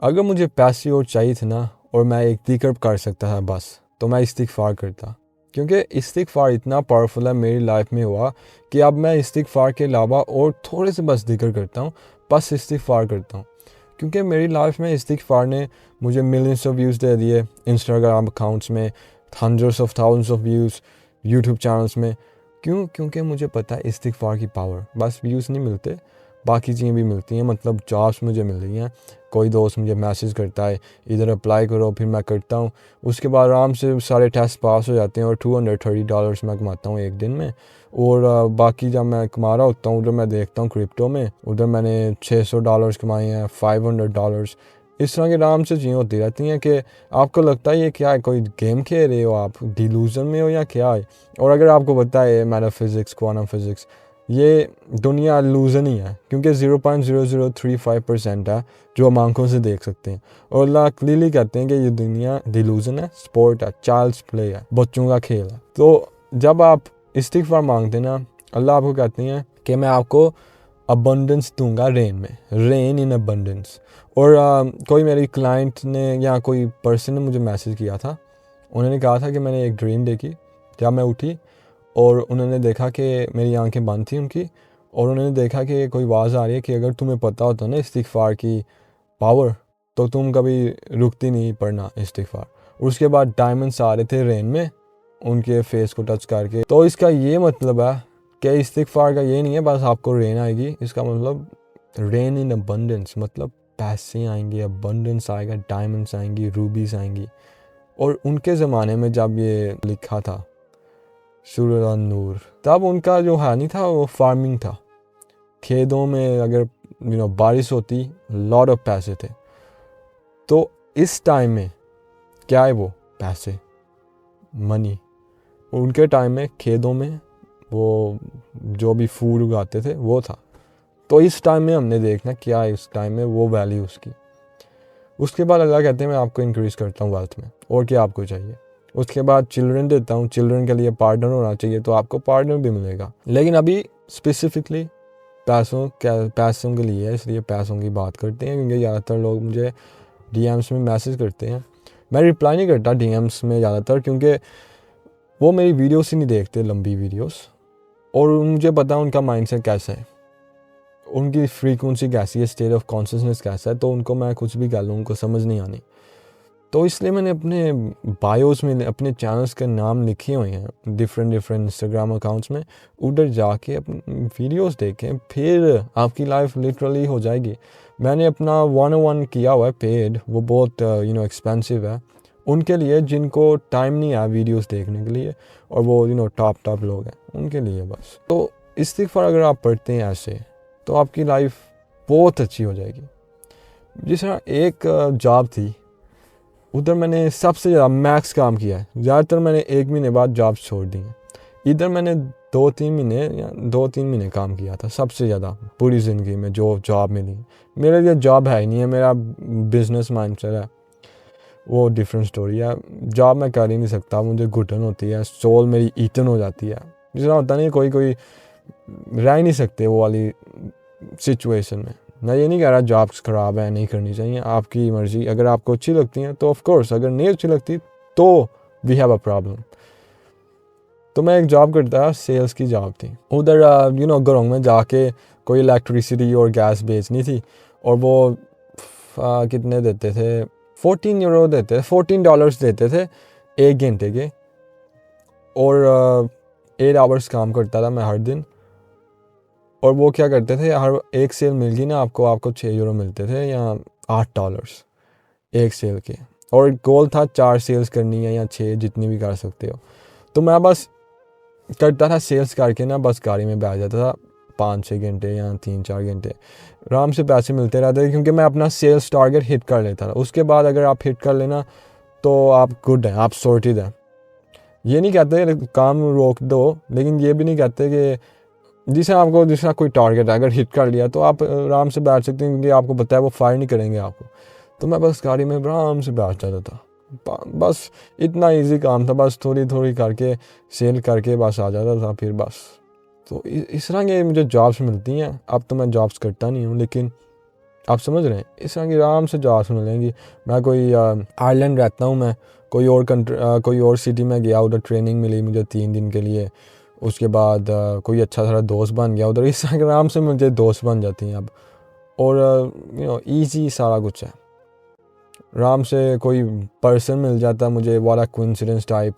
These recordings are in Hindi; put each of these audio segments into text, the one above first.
अगर मुझे पैसे और चाहिए थे ना और मैं एक जिक्र कर सकता था बस, तो मैं इस्तिग़फ़ार करता। क्योंकि इस्तिग़फ़ार इतना पावरफुल है मेरी लाइफ में हुआ कि अब मैं इस्तिग़फ़ार के अलावा और थोड़े से बस जिक्र करता हूँ, बस इस्तिग़फ़ार करता हूँ। क्योंकि मेरी लाइफ में इस्तिग़फ़ार ने मुझे मिलियंस ऑफ व्यूज़ दे दिए इंस्टाग्राम अकाउंट्स में, hundreds of thousands of views YouTube channels में। क्यों? क्योंकि मुझे पता है इस्तिग़फ़ार की पावर। बस व्यूज़ नहीं मिलते, बाकी चीज़ें भी मिलती हैं, मतलब जॉब्स मुझे मिल रही हैं। कोई दोस्त मुझे मैसेज करता है इधर अप्लाई करो, फिर मैं करता हूँ। उसके बाद आराम से सारे टेस्ट पास हो जाते हैं और $230 मैं कमाता हूँ एक दिन में। और बाकी जब मैं कमा रहा होता हूँ उधर मैं देखता हूँ क्रिप्टो में, उधर मैंने $600 कमाए हैं, $500। इस तरह की आराम से चीज़ें होती रहती हैं कि आपको लगता है ये क्या है, कोई गेम खेल रहे हो आप, डिलूजन में हो या क्या है। और अगर आपको पता है मेटाफिज़िक्स, क्वांटम फिज़िक्स, ये दुनिया इल्यूज़न ही है, क्योंकि 0.0035% है जो हम आंखों से देख सकते हैं। और अल्लाह क्लियरली कहते हैं कि ये दुनिया डिलूज़न है, स्पोर्ट है, चाइल्ड्स प्ले है, बच्चों का खेल है। तो जब आप इस्तिग़फ़ार मांगते हैं ना, अल्लाह आपको कहते हैं कि मैं आपको अबंडेंस दूंगा रेन में, रेन इन अबंडेंस। और कोई मेरी क्लाइंट ने या कोई पर्सन ने मुझे मैसेज किया था, उन्होंने कहा था कि मैंने एक ड्रीम देखी। जब मैं उठी और उन्होंने देखा कि मेरी आंखें बंद थी उनकी, और उन्होंने देखा कि कोई आवाज़ आ रही है कि अगर तुम्हें पता होता ना इस्तिग़फ़ार की पावर, तो तुम कभी रुकती नहीं पढ़ना इस्तिग़फ़ार। और उसके बाद डायमंड्स आ रहे थे रेन में उनके फेस को टच करके। तो इसका ये मतलब है कि इस्तिग़फ़ार का ये नहीं है बस आपको रेन आएगी, इसका मतलब रेन इन अबंडेंस, मतलब पैसे आएंगे, अबंडेंस आएगा, डायमंड्स आएंगी, रूबीज़ आएंगी। और उनके ज़माने में जब ये लिखा था सूरह अन-नूर, तब उनका जो है नहीं था, वो फार्मिंग था। खेतों में अगर बारिश होती, लॉट ऑफ पैसे थे। तो इस टाइम में क्या है, वो पैसे, मनी। उनके टाइम में खेतों में वो जो भी फूड उगाते थे वो था। तो इस टाइम में हमने देखना क्या है, इस टाइम में वो वैल्यू उसकी। उसके बाद अल्लाह कहते हैं मैं आपको इंक्रीज़ करता हूँ वेल्थ में, और क्या आपको चाहिए। उसके बाद चिल्ड्रन देता हूँ, चिल्ड्रन के लिए पार्टनर होना चाहिए, तो आपको पार्टनर भी मिलेगा। लेकिन अभी स्पेसिफिकली पैसों के लिए है, इसलिए पैसों की बात करते हैं, क्योंकि ज़्यादातर लोग मुझे डीएम्स में मैसेज करते हैं। मैं रिप्लाई नहीं करता डीएम्स में ज़्यादातर, क्योंकि वो मेरी वीडियोस ही नहीं देखते, लंबी वीडियोस। और मुझे पता है उनका माइंडसेट कैसा है, उनकी फ्रीक्वेंसी कैसी है, स्टेट ऑफ कॉन्शियसनेस कैसा है, तो उनको मैं कुछ भी कह लूँ उनको समझ नहीं आनी। तो इसलिए मैंने अपने बायोस में अपने चैनल्स के नाम लिखे हुए हैं डिफरेंट इंस्टाग्राम अकाउंट्स में। उधर जाके अपनी वीडियोस देखें, फिर आपकी लाइफ लिटरली हो जाएगी। मैंने अपना 101 किया हुआ है पेड, वो बहुत एक्सपेंसिव है उनके लिए जिनको टाइम नहीं है वीडियोस देखने के लिए, और वो टॉप लोग हैं उनके लिए बस। तो इस्तिग़फ़ार अगर आप पढ़ते हैं ऐसे, तो आपकी लाइफ बहुत अच्छी हो जाएगी। जिस तरह एक जॉब थी, उधर मैंने सबसे ज़्यादा मैक्स काम किया है। ज़्यादातर मैंने 1 महीने बाद जॉब छोड़ दी है। इधर मैंने 2-3 महीने काम किया था सबसे ज़्यादा पूरी ज़िंदगी में जो जॉब मिली। मेरे लिए जॉब है ही नहीं है, मेरा बिज़नेस माइंडसेट है, वो डिफरेंट स्टोरी है। जॉब मैं कर ही नहीं सकता, मुझे घुटन होती है, सोल मेरी ईटन हो जाती है। जिस तरह होता नहीं, कोई रह ही नहीं सकते वो वाली सिचुएशन में। मैं ये नहीं कह रहा जॉब्स ख़राब है, नहीं करनी चाहिए, आपकी मर्ज़ी। अगर आपको अच्छी लगती हैं तो ऑफ कोर्स, अगर नहीं अच्छी लगती तो वी हैव अ प्रॉब्लम। तो मैं एक जॉब करता था, सेल्स की जॉब थी। उधर घरों में जाके कोई इलेक्ट्रिसिटी और गैस बेचनी थी, और वो कितने देते थे, 14 यूरो देते थे, $14 देते थे 1 घंटे के। और 8 आवर्स काम करता था मैं हर दिन। और वो क्या करते थे, हर एक सेल मिल गई ना आपको 6 यूरो मिलते थे या $8 एक सेल के। और गोल था 4 सेल्स करनी है या 6, जितनी भी कर सकते हो। तो मैं बस करता था सेल्स करके ना, बस गाड़ी में बैठ जाता था 5-6 घंटे या 3-4 घंटे, आराम से पैसे मिलते रहते थे, क्योंकि मैं अपना सेल्स टारगेट हिट कर लेता था। उसके बाद अगर आप हिट कर लेना तो आप गुड हैं, आप सॉर्टेड हैं। ये नहीं कहते काम रोक दो, लेकिन ये भी नहीं कहते कि जिसका कोई टारगेट है, अगर हिट कर लिया तो आप आराम से बैठ सकते हैं, क्योंकि आपको पता है वो फायर नहीं करेंगे आपको। तो मैं बस गाड़ी में आराम से बैठ जाता था, बस इतना इजी काम था, बस थोड़ी करके सेल करके बस आ जाता था फिर बस। तो इस तरह के मुझे जॉब्स मिलती हैं। अब तो मैं जॉब्स करता नहीं हूँ, लेकिन आप समझ रहे हैं? इस तरह की आराम से जो आपसे मिलेंगी। मैं कोई आयरलैंड रहता हूँ, मैं कोई और कोई और सिटी में गया, उधर ट्रेनिंग मिली मुझे 3 दिन के लिए। उसके बाद कोई अच्छा सारा दोस्त बन गया उधर। इस तरह के आराम से मुझे दोस्त बन जाती हैं अब। और ईजी सारा कुछ है। आराम से कोई पर्सन मिल जाता है मुझे, वाला कोइंसिडेंस टाइप,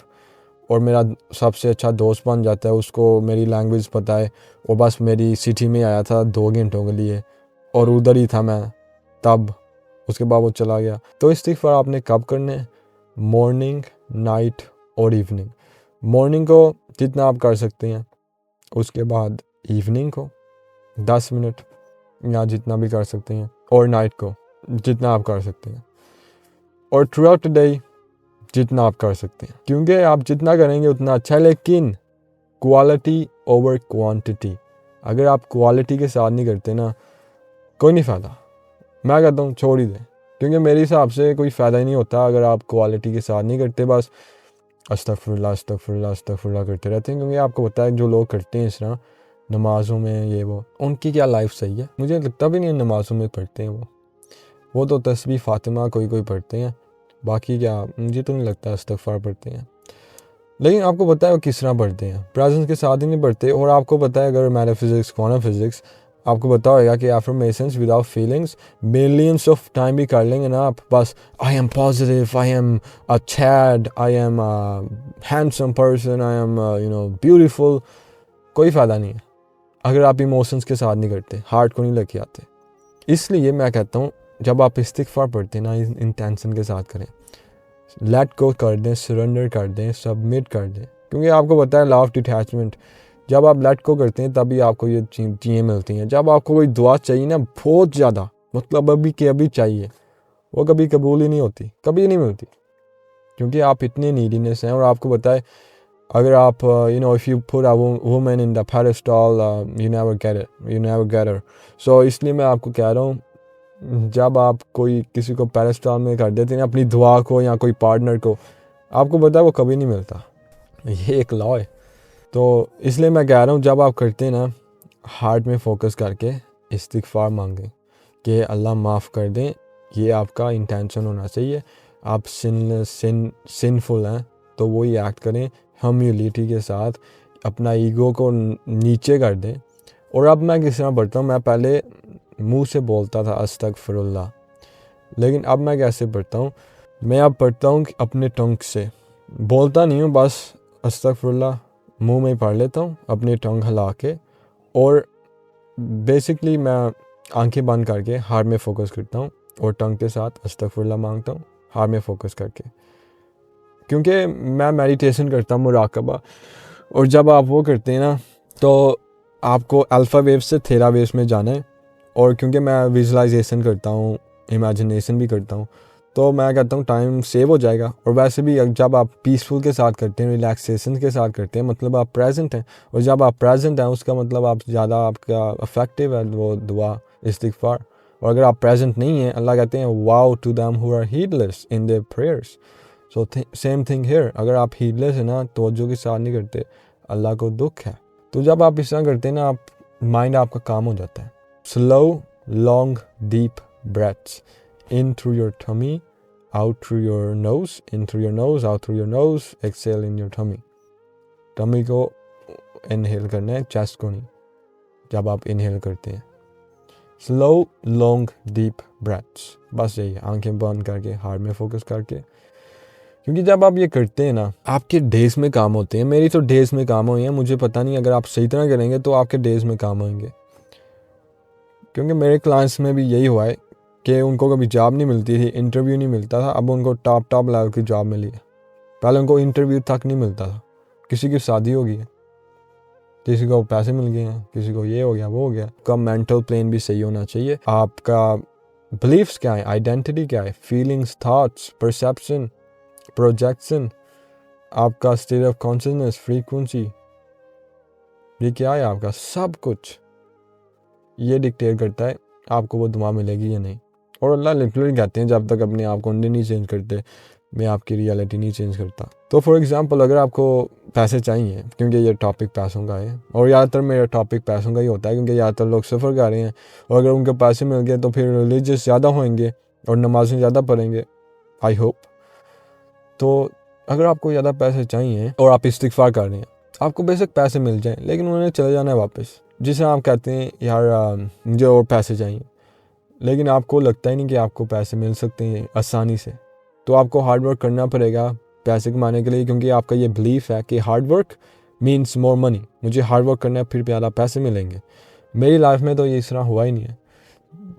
और मेरा सबसे अच्छा दोस्त बन जाता है। उसको मेरी लैंग्वेज पता है, वो बस मेरी सिटी में आया था 2 घंटों के लिए और उधर ही था मैं तब। उसके बाद वो चला गया। तो इस्तिग़फ़ार आपने कब करने? मॉर्निंग, नाइट और इवनिंग। मॉर्निंग को जितना आप कर सकते हैं, उसके बाद इवनिंग को 10 मिनट या जितना भी कर सकते हैं, और नाइट को जितना आप कर सकते हैं, और थ्रू आउट द डे जितना आप कर सकते हैं। क्योंकि आप जितना करेंगे उतना अच्छा है, लेकिन क्वालिटी ओवर क्वांटिटी। अगर आप क्वालिटी के साथ नहीं करते ना, कोई नहीं फ़ायदा। मैं कहता हूँ छोड़ ही दें, क्योंकि मेरे हिसाब से कोई फ़ायदा ही नहीं होता अगर आप क्वालिटी के साथ नहीं करते, बस अस्तगफुरुल्लाह अस्तगफुरुल्लाह अस्तगफुरुल्लाह करते रहते हैं। क्योंकि आपको पता है जो लोग करते हैं इस तरह नमाज़ों में ये वो, उनकी क्या लाइफ सही है? मुझे लगता भी नहीं नमाज़ों में पढ़ते हैं वो तो तस्बीह फ़ातिमा कोई कोई पढ़ते हैं, बाकी क्या मुझे तो नहीं लगता इस्तिग़फ़ार पढ़ते हैं। लेकिन आपको पता है वो किस तरह पढ़ते हैं? प्रेजेंस के साथ ही नहीं पढ़ते। और आपको पता है अगर मेटाफिज़िक्स क्वांटम फिज़िक्स आपको पता होगा कि affirmations without feelings millions of time भी कर लेंगे ना आप, बस I am positive, I am a Chad, I am handsome person, I am beautiful, कोई फ़ायदा नहीं है अगर आप इमोशंस के साथ नहीं करते, हार्ट को नहीं लेके आते। इसलिए मैं कहता हूँ जब आप इस्तिग़फ़ार पढ़ते हैं ना, इंटेंशन के साथ करें, लेट गो कर दें, सरेंडर कर दें, सबमिट कर दें। क्योंकि आपको पता है लॉ ऑफ डिटैचमेंट, जब आप लेट गो करते हैं तभी आपको ये चीज़ें मिलती हैं। जब आपको कोई दुआ चाहिए ना बहुत ज़्यादा, मतलब अभी के अभी चाहिए, वो कभी कबूल ही नहीं होती, कभी नहीं मिलती, क्योंकि आप इतने नीडीनेस हैं। और आपको पता है अगर आप if you put a woman in the pedestal you never get her. So इसलिए मैं आपको कह रहा हूँ, जब आप कोई किसी को पेडेस्टल में कर देते हैं अपनी दुआ को या कोई पार्टनर को, आपको पता है वो कभी नहीं मिलता। ये एक लॉ है। तो इसलिए मैं कह रहा हूँ जब आप करते हैं ना, हार्ट में फोकस करके इस्तिग़फ़ार मांगें कि अल्लाह माफ़ कर दें। ये आपका इंटेंशन होना चाहिए। आप सिनफुल हैं तो वही एक्ट करें, ह्यूमिलिटी के साथ अपना ईगो को नीचे कर दें। और अब मैं किस तरह पढ़ता हूँ, मैं पहले मुंह से बोलता था अस्तगफिरुल्लाह, लेकिन अब मैं कैसे पढ़ता हूँ? मैं अब पढ़ता हूँ कि अपने टंग से बोलता नहीं हूँ, बस अस्तगफिरुल्लाह मुंह में ही पढ़ लेता हूँ अपनी टंग हिला के। और बेसिकली मैं आंखें बंद करके हार्ट में फोकस करता हूँ और टंग के साथ अस्तगफिरुल्लाह मांगता हूँ हार्ट में फोकस करके। क्योंकि मैं मेडिटेशन करता हूँ, मुराकबा, और जब आप वो करते हैं ना तो आपको अल्फ़ा वेव से थीटा वेव्स में जाना है। और क्योंकि मैं विजुलाइजेशन करता हूँ, इमेजिनेशन भी करता हूँ, तो मैं कहता हूँ टाइम सेव हो जाएगा। और वैसे भी जब आप पीसफुल के साथ करते हैं, रिलैक्सेशन के साथ करते हैं, मतलब आप प्रेजेंट हैं। और जब आप प्रेजेंट हैं उसका मतलब आप ज़्यादा आपका इफेक्टिव है वो दुआ इस्तिग़फ़ार। और अगर आप प्रेजेंट नहीं हैं, अल्लाह कहते हैं woe to them who are heedless in their prayers. So same thing here, अगर आप हीडलेस है ना, तवज्जो के साथ नहीं करते, अल्लाह को दुख है। तो जब आप इस तरह करते हैं ना, आप माइंड आपका काम हो जाता है। Slow long deep breaths in through your tummy, out through your nose, in through your nose, out through your nose, exhale in your tummy. Tummy को इनहेल करना है, चेस्ट को नहीं। जब आप इनहेल करते हैं स्लो लॉन्ग डीप ब्रेथ्स, बस यही, आंखें बंद करके हार्ट में फोकस करके। क्योंकि जब आप ये करते हैं ना, आपके डेज में काम होते हैं। मेरी तो डेज में काम हुए हैं, मुझे पता नहीं, अगर आप सही तरह करेंगे तो आपके डेज में काम होंगे। क्योंकि मेरे क्लाइंट्स में भी यही हुआ है कि उनको कभी जॉब नहीं मिलती थी, इंटरव्यू नहीं मिलता था, अब उनको टॉप लेवल की जॉब मिली है। पहले उनको इंटरव्यू तक नहीं मिलता था। किसी की शादी हो गई है, किसी को पैसे मिल गए हैं, किसी को ये हो गया वो हो गया। आपका मेंटल प्लेन भी सही होना चाहिए। आपका बिलीफ्स क्या है, आइडेंटिटी क्या है, फीलिंग्स, थॉट्स, परसेप्शन, प्रोजेक्शन, आपका स्टेट ऑफ कॉन्शियसनेस, फ्रीक्वेंसी, ये क्या है आपका, सब कुछ ये डिक्टेट करता है आपको वो दुआ मिलेगी या नहीं। और अल्लाह लिटरली कहते हैं जब तक अपने आप को नहीं चेंज करते, मैं आपकी रियलिटी नहीं चेंज करता। तो फॉर एग्जांपल अगर आपको पैसे चाहिए, क्योंकि ये टॉपिक पैसों का है और ज़्यादातर मेरा टॉपिक पैसों का ही होता है, क्योंकि ज़्यादातर लोग सफ़र कर रहे हैं और अगर उनके पैसे मिल गए तो फिर रिलीजियस ज़्यादा होंगे और नमाज़ें ज़्यादा पढ़ेंगे, आई होप। तो अगर आपको ज़्यादा पैसे चाहिए और आप इस्तिग़फ़ार कर रहे हैं, आपको बेशक पैसे मिल जाएं लेकिन उन्होंने चले जाना है वापस। जिसे आप कहते हैं यार मुझे और पैसे चाहिए, लेकिन आपको लगता ही नहीं कि आपको पैसे मिल सकते हैं आसानी से, तो आपको हार्ड वर्क करना पड़ेगा पैसे कमाने के लिए, क्योंकि आपका ये बिलीफ है कि hard work means more money, मुझे हार्ड वर्क करना है फिर ज़्यादा पैसे मिलेंगे। मेरी लाइफ में तो ये इस तरह हुआ ही नहीं है।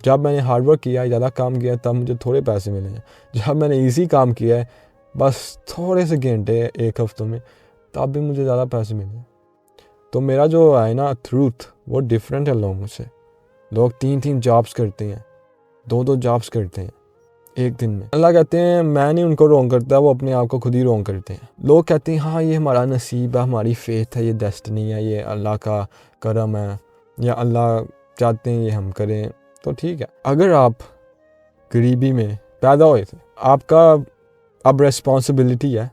जब मैंने हार्ड वर्क किया, ज़्यादा काम किया, तब मुझे थोड़े पैसे मिले हैं। जब मैंने ईजी काम किया है, बस थोड़े से घंटे एक हफ्तों में, तब भी मुझे ज़्यादा पैसे मिले। तो मेरा जो है ना ट्रूथ, वो डिफरेंट है लोगों से। लोग 3-3 जॉब्स करते हैं, 2-2 जॉब्स करते हैं एक दिन में। अल्लाह कहते हैं मैं नहीं उनको रोंग करता, वो अपने आप को खुद ही रोंग करते हैं। लोग कहते हैं हाँ ये हमारा नसीब है, हमारी फेथ है, ये डेस्टिनी है, ये अल्लाह का करम है, या अल्लाह चाहते हैं ये हम करें, तो ठीक है। अगर आप गरीबी में पैदा हुए थे, आपका अब रिस्पॉन्सिबिलिटी है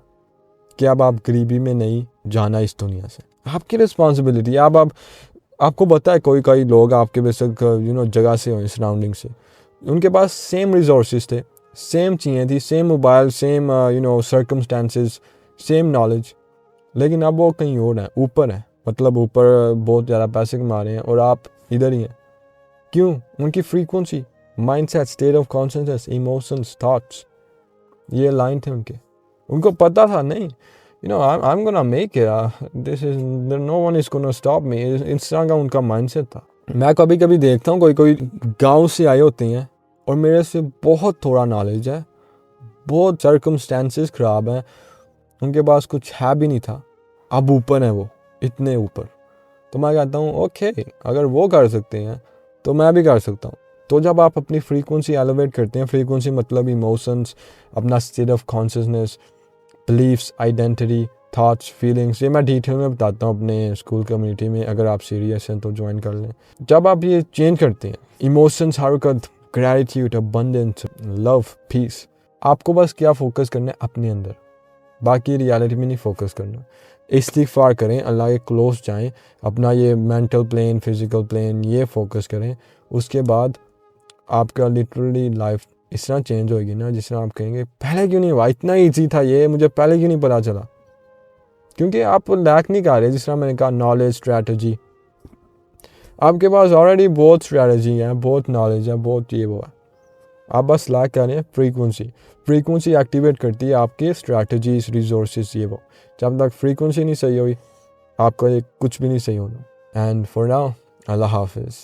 कि अब आप गरीबी में नहीं जाना इस दुनिया से। आपकी रिस्पॉन्सिबिलिटी है। अब आपको पता है कोई कोई लोग आपके बेशक जगह से हो, सराउंडिंग से, उनके पास सेम रिसोर्सेज थे, सेम चीज़ें थी, same mobile, same circumstances, same knowledge, लेकिन अब वो कहीं और है, ऊपर है, मतलब ऊपर बहुत ज़्यादा पैसे कमा रहे हैं और आप इधर ही हैं। क्यों? उनकी frequency, mindset, state of consciousness, emotions, thoughts, ये लाइन थे उनके। उनको पता था नहीं, I'm gonna make it, this is, no one is gonna stop me, इस तरह का उनका माइंडसेट था। मैं कभी कभी देखता हूँ कोई गांव से आए होते हैं और मेरे से बहुत थोड़ा नॉलेज है, बहुत सर्कमस्टेंसेस ख़राब हैं, उनके पास कुछ है भी नहीं था, अब ऊपर हैं वो, इतने ऊपर। तो मैं कहता हूँ ओके, अगर वो कर सकते हैं तो मैं भी कर सकता हूँ। तो जब आप अपनी फ्रीक्वेंसी एलिवेट करते हैं, फ्रीक्वेंसी मतलब इमोशंस, अपना state of consciousness, beliefs, identity, thoughts, feelings, ये मैं डिटेल में बताता हूँ अपने स्कूल कम्युनिटी में, अगर आप सीरियस हैं तो ज्वाइन कर लें। जब आप ये चेंज करते हैं, इमोशंस, हरकत, ग्रैटिट्यूड, अबंडेंस, लव, पीस, आपको बस क्या फोकस करना है अपने अंदर, बाकी रियलिटी में नहीं फोकस करना। इस्तिग़फ़ार करें, अल्लाह के क्लोज जाएं, अपना ये मेंटल प्लेन, फिज़िकल प्लेन, ये फोकस करें। उसके बाद आपका लिटरली लाइफ इस तरह चेंज होगी ना, जिस तरह आप कहेंगे पहले क्यों नहीं हुआ, इतना ईजी था ये, मुझे पहले क्यों नहीं पता चला। क्योंकि आप लैक नहीं कर रहे, जिस तरह मैंने कहा नॉलेज, स्ट्रैटेजी, आपके पास ऑलरेडी बहुत स्ट्रैटेजी है, बहुत नॉलेज है, बहुत ये वो है, आप बस लैक कर रहे हैं फ्रीक्वेंसी एक्टिवेट करती है आपकी स्ट्रैटेजीज, रिसोर्सेज, ये वो। जब तक फ्रीक्वेंसी नहीं सही हुई, आपका ये कुछ भी नहीं सही होना। एंड फॉर नाउ, अल्लाह हाफिज़।